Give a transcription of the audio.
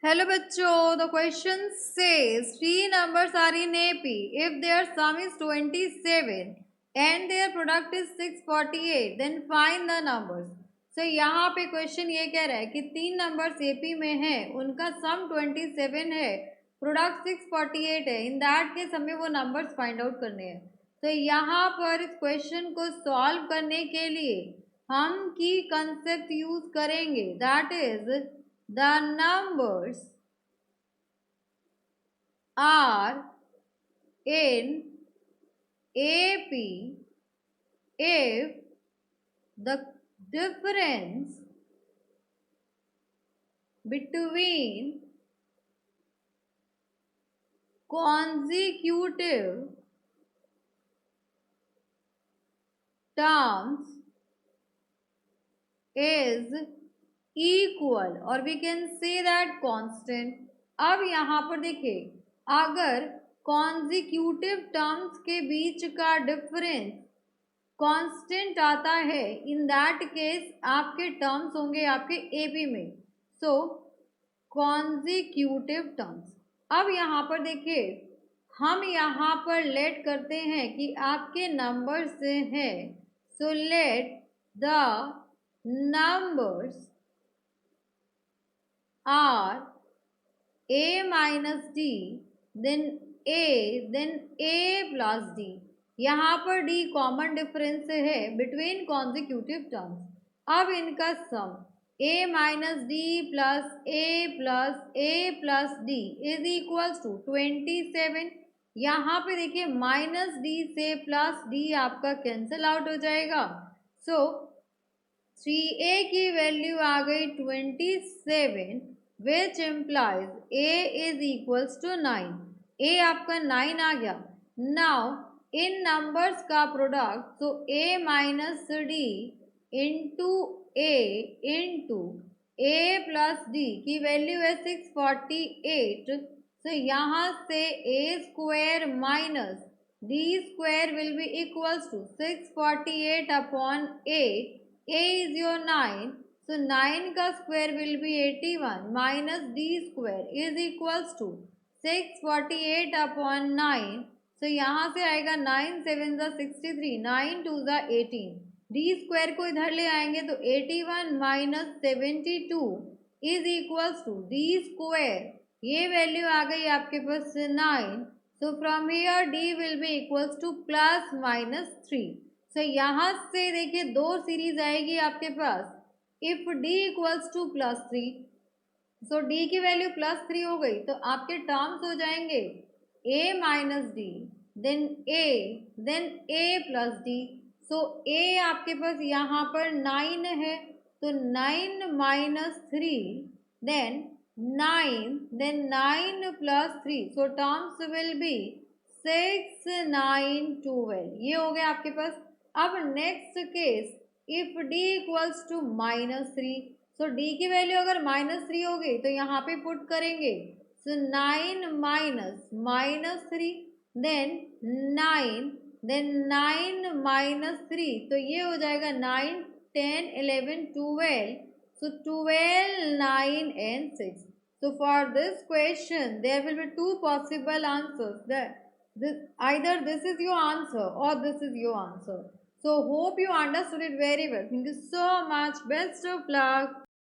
Hello बच्चों, the question says three numbers are in AP. If their sum is 27 and their product is 648, then find the numbers. So यहाँ पे question ये कह रहा है कि तीन नंबर्स AP में है, उनका सम 27 है, प्रोडक्ट 648 है. इन दैट केस हमें वो नंबर्स फाइंड आउट करने हैं. तो यहाँ पर इस क्वेश्चन को सॉल्व करने के लिए हम की कंसेप्ट यूज करेंगे, that is the numbers are in AP if the difference between consecutive terms is equal or we can say that constant. अब यहाँ पर देखिए, अगर कॉन्जिक्यूटिव टर्म्स के बीच का डिफरेंस कांस्टेंट आता है, इन दैट केस आपके टर्म्स होंगे आपके एपी में. सो कॉन्जिक्यूटिव टर्म्स. अब यहाँ पर देखिए, हम यहाँ पर लेट करते हैं कि आपके नंबर से हैं. So let the numbers are a minus d, then a plus d. यहाँ पर d कॉमन डिफरेंस है बिटवीन कॉन्जिक्यूटिव टर्म्स. अब इनका sum a minus D plus a plus D is equals to 27. यहाँ पे देखिए माइनस डी से plus D आपका कैंसिल आउट हो जाएगा. सो 3a की वैल्यू आ गई 27, which implies a is equals to 9. a आपका 9 आ गया. नाउ इन नंबर्स का प्रोडक्ट, तो a minus D into a plus D की वैल्यू है 648. तो यहाँ से a square minus D square will be equals to 648 upon a is your 9, so 9 का square will be 81 minus d square is equals to 648 upon 9. so यहाँ से आएगा 9 7 ज़ा 63, 9 2 ज़ा 18. d स्क्वायर को इधर ले आएंगे तो 81 minus 72 is equals to d square. ये वैल्यू आ गई आपके पास 9. so from here d will be equals to plus minus 3. तो यहाँ से देखिए दो सीरीज आएगी आपके पास. If d equals to plus 3, so d की वैल्यू प्लस 3 हो गई, तो आपके टर्म्स हो जाएंगे a माइनस डी, देन a प्लस डी. सो a आपके पास यहाँ पर 9 है, तो 9 minus 3, then 9 plus 3. So terms will be 6 9 12. ये हो गया आपके पास. अब next case, if d equals to minus 3, so d की वैल्यू अगर माइनस 3 हो गई तो यहाँ पे पुट करेंगे. सो 9 माइनस 3, देन 9 माइनस 3, तो ये हो जाएगा 9 10 11 12. सो 12 9 and 6. So for this question there will be two possible answers. Either this is your answer or this is your answer. So hope you understood it very well. Thank you so much. Best of luck.